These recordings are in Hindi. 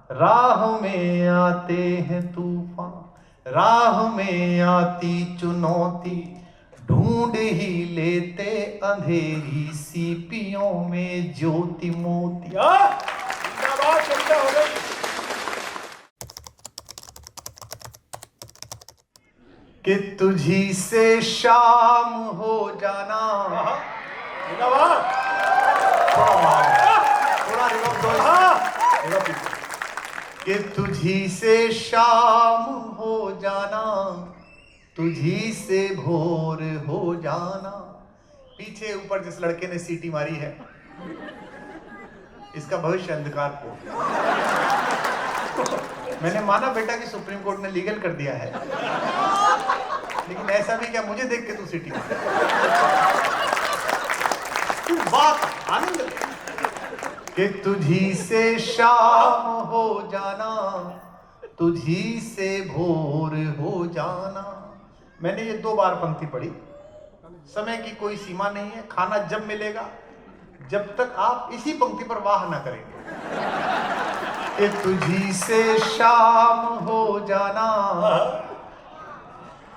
राह में आते हैं तूफान, राह में आती चुनौती, ढूंढ ही लेते अंधेरी सीपियों में ज्योति मोती। जिंदाबाद, चर्चा हो गई। कि तुझी से शाम हो जाना। जिंदाबाद। थोड़ा रिवर्ब दो। कि तुझी से शाम हो जाना, तुझी से भोर हो जाना। पीछे ऊपर जिस लड़के ने सीटी मारी है, इसका भविष्य अंधकार को। मैंने माना बेटा कि सुप्रीम कोर्ट ने लीगल कर दिया है, लेकिन ऐसा भी क्या मुझे देख के तू सीटी मार। तू बात आनंद ले कि तुझी से शाम हो जाना, तुझी से भोर हो जाना। मैंने ये 2 बार पंक्ति पढ़ी। समय की कोई सीमा नहीं है, खाना जब मिलेगा, जब तक आप इसी पंक्ति पर वाह ना करेंगे। कि तुझी से शाम हो जाना।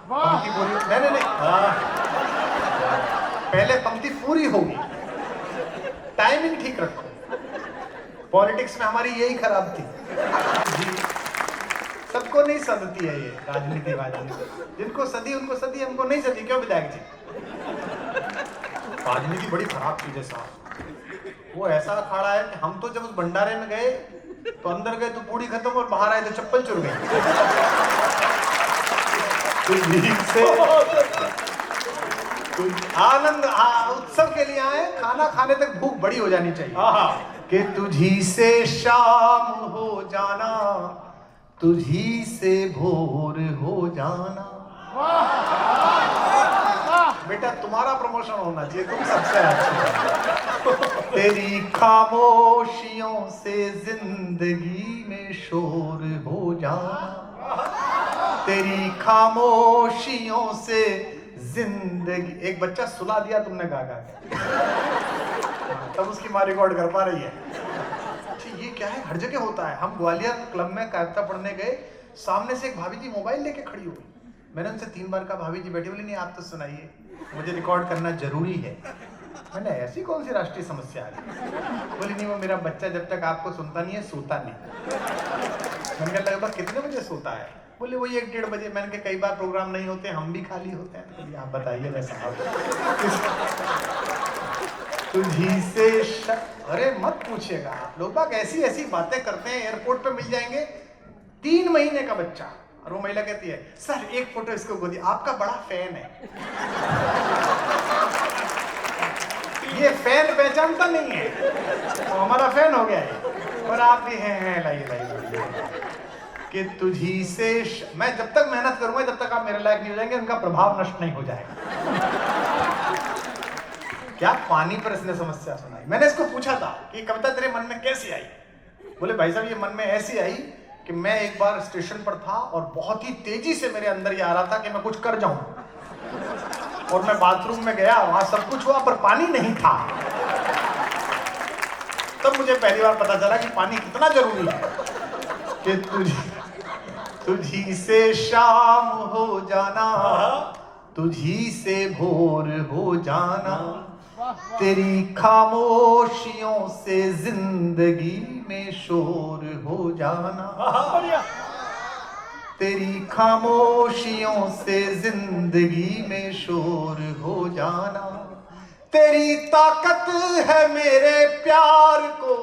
पंक्ति पूरी नहीं, पहले पंक्ति पूरी होगी। टाइमिंग ठीक रखो। पॉलिटिक्स में हमारी यही खराब थी जी। सबको नहीं सदती है ये राजनीति जिनको सदी उनको सदी, हमको नहीं सदी। क्यों विधायक जी? राजनीति बड़ी खराब चीज है साहब। वो ऐसा अखाड़ा है कि हम तो जब उस भंडारे में गए तो अंदर गए तो पूरी खत्म और बाहर आए तो चप्पल चुर गई। आनंद उत्सव के लिए आए, खाना खाने तक भूख बड़ी हो जानी चाहिए। कि तुझी से शाम हो जाना, तुझी से भोर हो जाना। बेटा तुम्हारा प्रमोशन होना चाहिए, तुम सबसे अच्छे। तेरी खामोशियों से जिंदगी में शोर हो जाना। तेरी खामोशियों से जिंदगी। एक बच्चा सुला दिया तुमने गा गा के, तब उसकी माँ रिकॉर्ड कर पा रही है। अच्छा ये क्या है? हर जगह होता है। हम ग्वालियर क्लब में कविता पढ़ने गए, सामने से एक भाभी जी मोबाइल लेके खड़ी हो गई। मैंने उनसे 3 बार कहा भाभी जी बैठी, बोली नहीं आप तो सुनाइए, मुझे रिकॉर्ड करना जरूरी है। मैंने ऐसी कौन सी राष्ट्रीय समस्या है? बोली नहीं वो मेरा बच्चा जब तक आपको सुनता नहीं है सोता नहीं। मैंने कहा लगभग कितने बजे सोता है? बोले वही 1-1:30 बजे। मैंने कहा कई बार प्रोग्राम नहीं होते, हम भी खाली होते हैं। तो आप बताइए मैं साहब। तुझी से अरे मत पूछिएगा आप लोग बाग ऐसी ऐसी बातें करते हैं। एयरपोर्ट पे मिल जाएंगे 3 महीने का बच्चा, और वो महिला कहती है सर एक फोटो इसको गोदी, आपका बड़ा फैन है। ये फैन पहचानता नहीं है, तो हमारा फैन हो गया है। और आप भी हैं लाइए लाइए। कि तुझी से मैं जब तक मेहनत करूंगा जब तक आप मेरे लायक नहीं हो जाएंगे, उनका प्रभाव नष्ट नहीं हो जाएगा। क्या पानी पर इसने समस्या सुनाई। मैंने इसको पूछा था कि कविता तेरे मन में कैसे आई? बोले भाई साहब ये मन में ऐसी आई कि मैं एक बार स्टेशन पर था और बहुत ही तेजी से मेरे अंदर ये आ रहा था कि मैं कुछ कर जाऊं, और मैं बाथरूम में गया, वहां सब कुछ हुआ पर पानी नहीं था। तब मुझे पहली बार पता चला कि पानी कितना जरूरी है। कि तुझी से शाम हो जाना, तुझी से भोर हो जाना। तेरी खामोशियों से जिंदगी में शोर हो जाना। तेरी खामोशियों से जिंदगी में शोर हो जाना। तेरी ताकत है मेरे प्यार को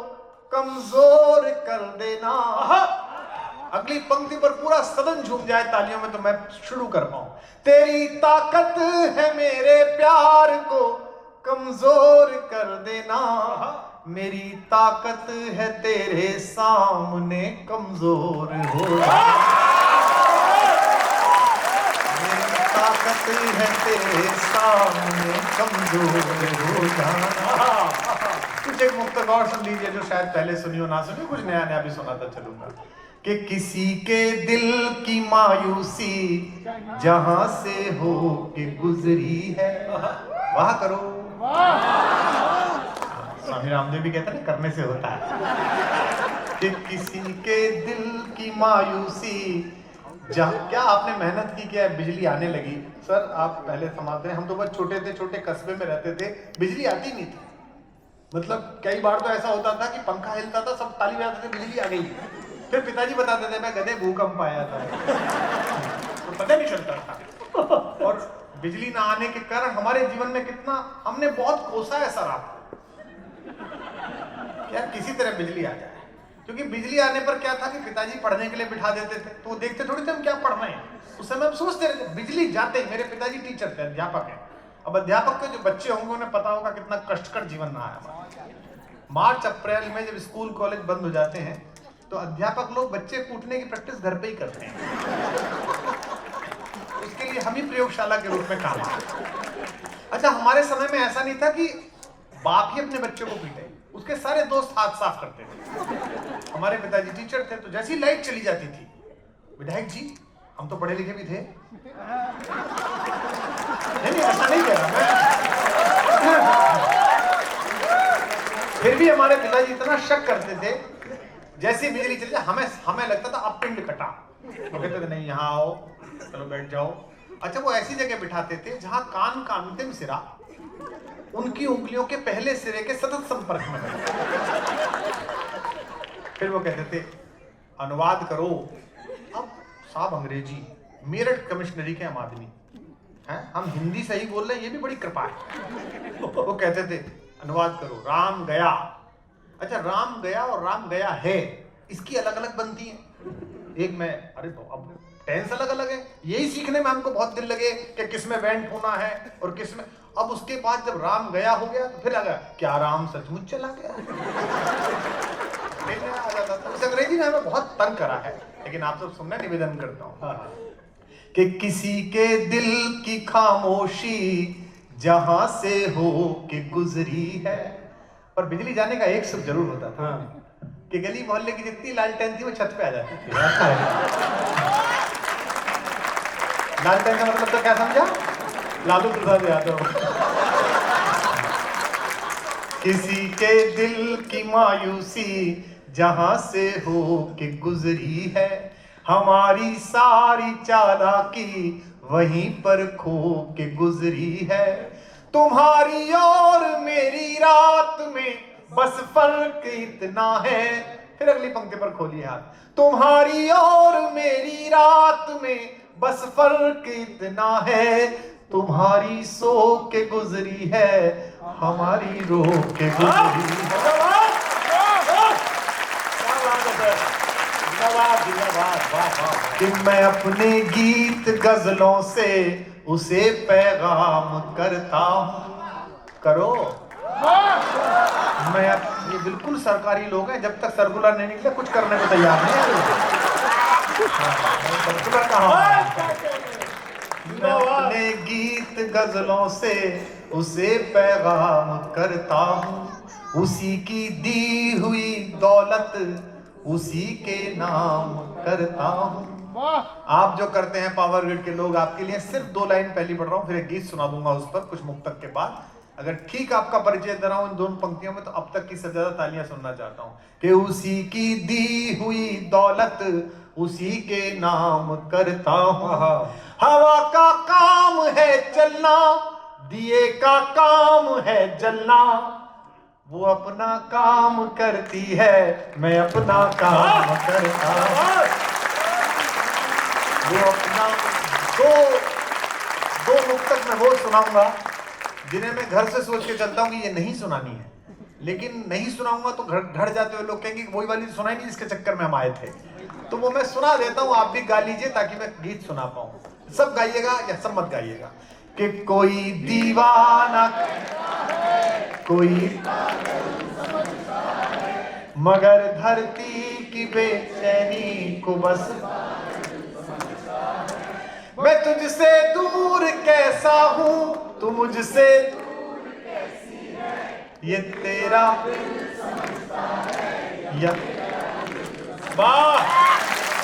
कमजोर कर देना। अगली पंक्ति पर पूरा सदन झूम जाए तालियों में तो मैं शुरू कर पाऊं। तेरी ताकत है मेरे प्यार को कमजोर कर देना। मेरी ताकत है तेरे सामने कमजोर हो जाना। मेरी ताकत है तेरे सामने कमजोर हो जाना। कुछ एक मुक्त गौर सुन लीजिए जो शायद पहले सुनी हो ना सुनी, कुछ नया नया भी सुनाता चलूंगा। कि किसी के दिल की मायूसी जहां से हो के गुजरी है। वाह करो। स्वामी रामदेव भी कहते हैं ना करने से होता है। कि किसी के दिल की मायूसी जहाँ क्या आपने मेहनत की क्या बिजली आने लगी। सर आप पहले समझते हैं, हम तो बस छोटे थे, छोटे कस्बे में रहते थे, बिजली आती नहीं थी। मतलब कई बार तो ऐसा होता था कि पंखा हिलता था, सब ताली बजाते थे, बिजली आ गई। फिर पिताजी बताते थे मैं गधे भूकंप आया था, तो पता नहीं चलता था। और बिजली ना आने के कारण हमारे जीवन में कितना हमने बहुत कोसा है सर आपको, क्या किसी तरह बिजली आ जाए। क्योंकि बिजली आने पर क्या था कि पिताजी पढ़ने के लिए बिठा देते थे, तो वो देखते थोड़ी थे हम क्या पढ़ रहे हैं, उस समय हम सोचते रहते। बिजली जाते ही, मेरे पिताजी टीचर थे, अध्यापक है। अब अध्यापक के जो बच्चे होंगे उन्हें पता होगा कितना कष्टकर जीवन रहा है। मार्च अप्रैल में जब स्कूल कॉलेज बंद हो जाते हैं तो अध्यापक लोग बच्चे कूटने की प्रैक्टिस घर पे ही करते हैं। उसके लिए हम ही प्रयोगशाला के रूप में काम करते। अच्छा, हमारे समय में ऐसा नहीं था कि बाप ही अपने बच्चे को पीटे, उसके सारे दोस्त हाथ साफ करते थे। हमारे पिताजी टीचर थे, तो जैसी लाइट चली जाती थी, विधायक जी हम तो पढ़े लिखे भी थे, नहीं ऐसा नहीं कह रहा मैं। फिर भी हमारे पिताजी इतना शक करते थे, जैसी बिजली चली जाए हमें लगता था अब पिंड कटा, तो कहते थे नहीं यहाँ आओ, चलो बैठ जाओ। अच्छा, वो ऐसी जगह बिठाते थे जहां कान का अंतिम सिरा उनकी उंगलियों के पहले सिरे के सतत संपर्क में रहता। फिर वो कहते थे अनुवाद करो। अब साहब अंग्रेजी, मेरठ कमिश्नरी के हम आदमी हैं, हम हिंदी सही बोल रहे हैं, ये भी बड़ी कृपा है। वो कहते थे अनुवाद करो, राम गया। अच्छा, राम गया और राम गया है, इसकी अलग अलग बनती है। एक में अरे अब टेंस अलग अलग है, यही सीखने में हमको बहुत दिन लगे कि किस में वैंड होना है और किस में। अब उसके बाद जब राम गया हो गया तो फिर आ गया क्या राम सचमुच चला गया। आ जाता था। उस अंग्रेजी ने हमें बहुत तंग करा है, लेकिन आप सब सुनना, निवेदन करता हूँ कि किसी के दिल की खामोशी जहां से हो के गुजरी है। और बिजली जाने का एक सुख जरूर होता था कि गली मोहल्ले की जितनी लालटेन थी वो छत पे आ जाती थी। लालटेन का मतलब तो क्या समझा? लालू प्रसाद यादव। किसी के दिल की मायूसी जहां से हो के गुजरी है, हमारी सारी चालाकी वहीं पर खो के गुजरी है। तुम्हारी और मेरी रात में बस फर्क इतना है। फिर अगली पंक्ति पर खोलिए हाथ। तुम्हारी और मेरी रात में बस फर्क इतना है, तुम्हारी सो के गुजरी है, हमारी रो के गुजरी है। कि मैं अपने गीत गजलों से उसे पैगाम करता हूं। करो मैं, ये बिल्कुल सरकारी लोग हैं, जब तक सर्कुलर नहीं निकले कुछ करने को तैयार नहीं है। सर्कुलर कहाँ? मैं अपने गीत गजलों से उसे पैगाम करता हूँ, उसी की दी हुई दौलत उसी के नाम करता हूँ। आप जो करते हैं पावर ग्रिड के लोग, आपके लिए सिर्फ 2 लाइन पहली पढ़ रहा हूँ, फिर एक गीत सुना दूंगा उस पर कुछ मुक्तक के बाद। अगर ठीक आपका परिचय दे रहा हूं इन दोनों पंक्तियों में, तो अब तक की सबसे ज्यादा तालियां सुनना चाहता हूं कि उसी की दी हुई दौलत उसी के नाम करता हूं। हवा का काम है चलना, दिए का काम है जलना, वो अपना काम करती है, मैं अपना काम करता हूं। वो अपना दो मुक्तक में वो सुनाऊंगा जिन्हें मैं घर से सोच के चलता हूं कि ये नहीं सुनानी है, लेकिन नहीं सुनाऊंगा तो घर जाते हुए लोग कहेंगे वही वाली सुनाई नहीं जिसके चक्कर में हम आए थे। तो वो मैं सुना देता हूं, आप भी गा लीजिए ताकि मैं गीत सुना पाऊं। सब गाइएगा या सब मत गाइएगा। कि कोई दीवाना कोई मगर धरती की बेचैनी को बस, मैं तुझसे दूर कैसा हूं तू मुझसे दूर कैसी है, ये तेरा या वाह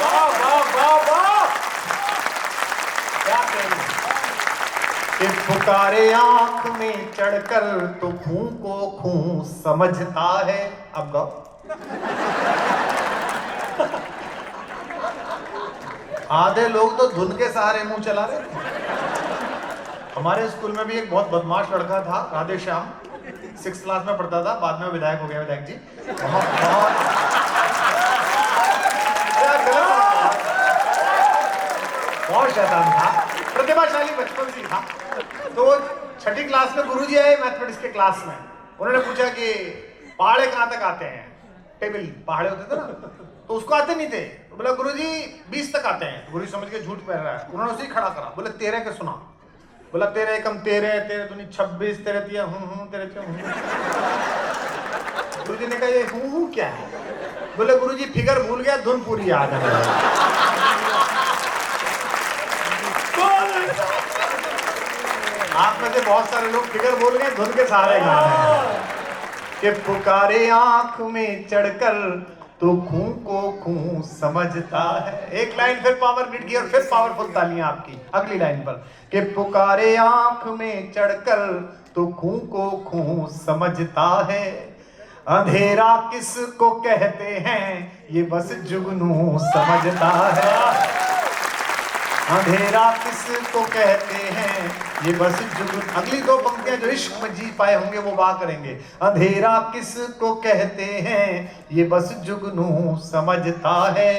वाह वाह वाह वाह, क्या कहूं कि पुकारे आंख में चढ़कर तो खूं को खूं समझता है। अब गाओ आधे लोग तो धुन के सहारे मुंह चला रहे थे। हमारे स्कूल में भी एक बहुत बदमाश लड़का था, राधे श्याम, 6th क्लास में पढ़ता था, बाद में विधायक हो गया, विधायक जी। बहुत शैतान था, प्रतिभाशाली बचपन से था। तो 6ठी क्लास में गुरुजी आए मैथमेटिक्स के क्लास में, उन्होंने पूछा कि पहाड़े कहाँ तक आते हैं, टेबल पहाड़े होते थे ना, तो उसको आते नहीं थे। तो बोला गुरुजी 20 तक आते हैं। गुरुजी समझ के झूठ पहन रहा है, उन्होंने उसे खड़ा करा, बोले 13 के सुना। बोला 13 एकम 13, 13 दूनी 26, 13 तिया हूँ 13 गुरुजी ने कहा ये हूँ क्या है? बोले गुरुजी फिगर भूल गया, धुन पूरी याद है। आप में से बहुत सारे लोग फिगर बोल गए, धुन के सहारे गा रहे हैं कि पुकारे आंख में चढ़कर तो खूं को खूं समझता है। एक लाइन फिर पावर ग्रिड की और फिर पावरफुल तालियां आपकी अगली लाइन पर कि पुकारे आंख में चढ़कर तो खूं को खूं समझता है। अंधेरा किसको कहते हैं ये बस जुगनू समझता है। अंधेरा किसको कहते हैं ये बस जुगनू। अगली 2 पंक्तियां जो इश्क में जी पाए होंगे वो वाह करेंगे। अंधेरा किसको कहते हैं ये बस जुगनू समझता है।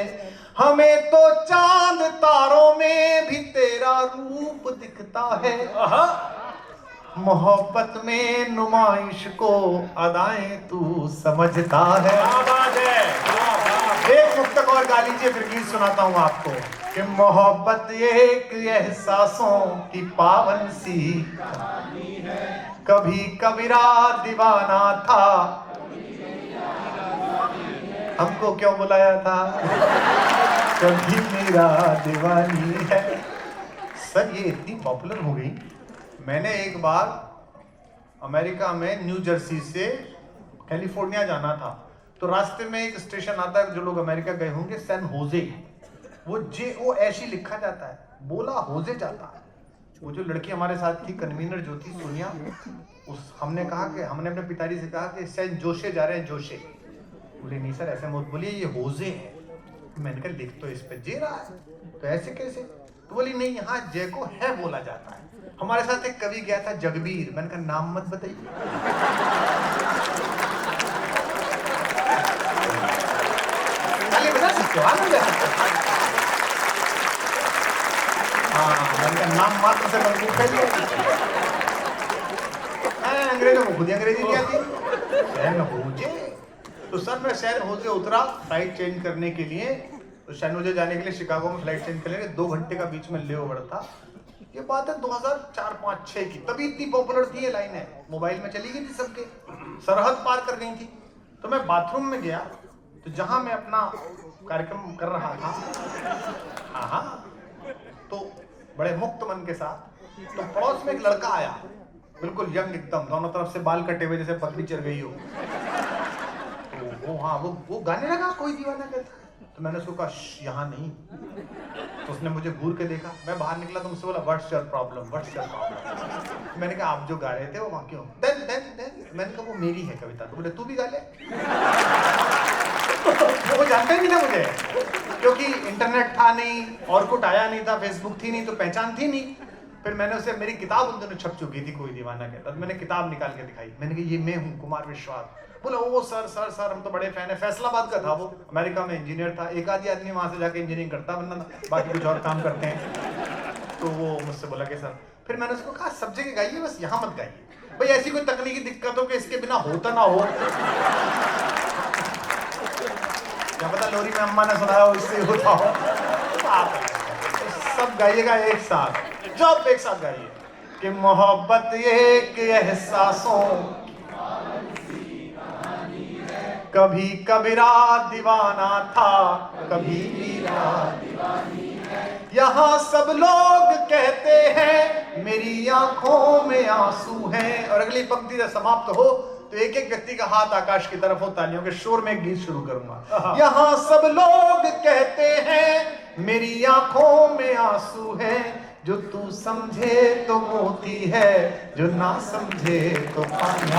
हमें तो चांद तारों में भी तेरा रूप दिखता है। मोहब्बत में नुमाइश को अदाएं तू समझता है। एक मुक्तक और गा लीजिए, फिर गीत सुनाता हूं आपको कि मोहब्बत एक एहसासों की पावन सी कहानी है। कभी कबीरा दीवाना था, हमको क्यों बुलाया था, कभी मेरा दीवानी है। सर ये इतनी पॉपुलर हो गई, मैंने एक बार अमेरिका में न्यू जर्सी से कैलिफोर्निया जाना था, तो रास्ते में एक स्टेशन आता है, जो लोग अमेरिका गए होंगे, सैन होजे, वो JO ऐसी लिखा जाता है, बोला होजे जाता है। वो जो लड़की हमारे साथ थी, कन्वीनर जो थी सोनिया, हमने कहा कि हमने अपने पिताजी से कहा कि सैन जोशे जा रहे हैं, जोशे। बोले नहीं सर ऐसे मत बोलिए, ये होजे है। मैंने कहा लिख तो इस पे जे रहा है, तो ऐसे कैसे? तो बोली नहीं, यहाँ जय को है बोला जाता है। हमारे साथ एक कवि गया था जगबीर, मैंने कहा नाम मत बताइए। बता सकते हो, आनंद ले सकते हो। हाँ, मैंने कहा नाम मात्र से मंजूर कर लिया। अंग्रेजों को खुद ही अंग्रेजी नहीं आती। सैन होजे, तो सर मैं सैन होजे उतरा फ्लाइट चेंज करने के लिए। तो सैन होजे जाने के लिए शिकागो में फ्लाइट चेंज करने के लिए 2 घंटे का बीच में लेओवर था। ये बात है 2004, 5, 6 की, तभी इतनी पॉपुलर थी ये लाइनें, मोबाइल में चली गई थी सबके, सरहद पार कर गई थी। तो मैं बाथरूम में गया, तो जहां मैं अपना कार्यक्रम कर रहा था, तो बड़े मुक्त मन के साथ, तो पड़ोस में एक लड़का आया, बिल्कुल यंग एकदम, दोनों तरफ से बाल कटे हुए जैसे बकरी चढ़ गई हो। तो वो गाने लगा कोई दीवाना कहता। तो मैंने उसको कहा यहाँ नहीं। तो उसने मुझे घूर के देखा, मैं बाहर निकला तो मुझसे बोला what's your problem, what's your problem. मैंने कहा आप जो गा रहे थे वो वहाँ क्यों? देन मैंने कहा वो मेरी है कविता। तो बोले तू भी गा ले। वो जानता ही नहीं था मुझे, क्योंकि इंटरनेट था नहीं, ऑर्कुट आया नहीं था, फेसबुक थी नहीं, तो पहचान थी नहीं। फिर मैंने उसे, मेरी किताब उन दिनों छप चुकी थी, कोई दीवाना कहता। तो मैंने किताब निकाल के दिखाई, मैंने कहा ये मैं हूँ, कुमार विश्वास। बोला ओ सर हम तो बड़े फैन है। फैसलाबाद का था वो, अमेरिका में इंजीनियर था। एक आधी आदमी वहां से जाके इंजीनियरिंग करता, वरना बाकी कुछ और काम करते हैं। तो वो मुझसे बोला कि सर, फिर मैंने उसको कहा सब जगह गाइए, बस यहाँ मत गाइए भाई, ऐसी कोई तकनीकी दिक्कत हो कि इसके बिना होता ना हो। क्या पता लोरी में अम्मा ने सुनाया हो, इससे होता हो। आप सब गाइएगा एक साथ, जब एक साथ गाइए कि मोहब्बत एक एहसासों, कभी कबीरा दीवाना था, कभी मीरा दीवानी है। यहाँ सब लोग कहते हैं मेरी आंखों में आंसू हैं। और अगली पंक्ति जब समाप्त हो तो एक एक व्यक्ति का हाथ आकाश की तरफ हो, तालियों के शोर में एक गीत शुरू करूंगा। यहाँ सब लोग कहते हैं मेरी आंखों में आंसू है, जो तू समझे तो मोती है, जो ना समझे तो पानी।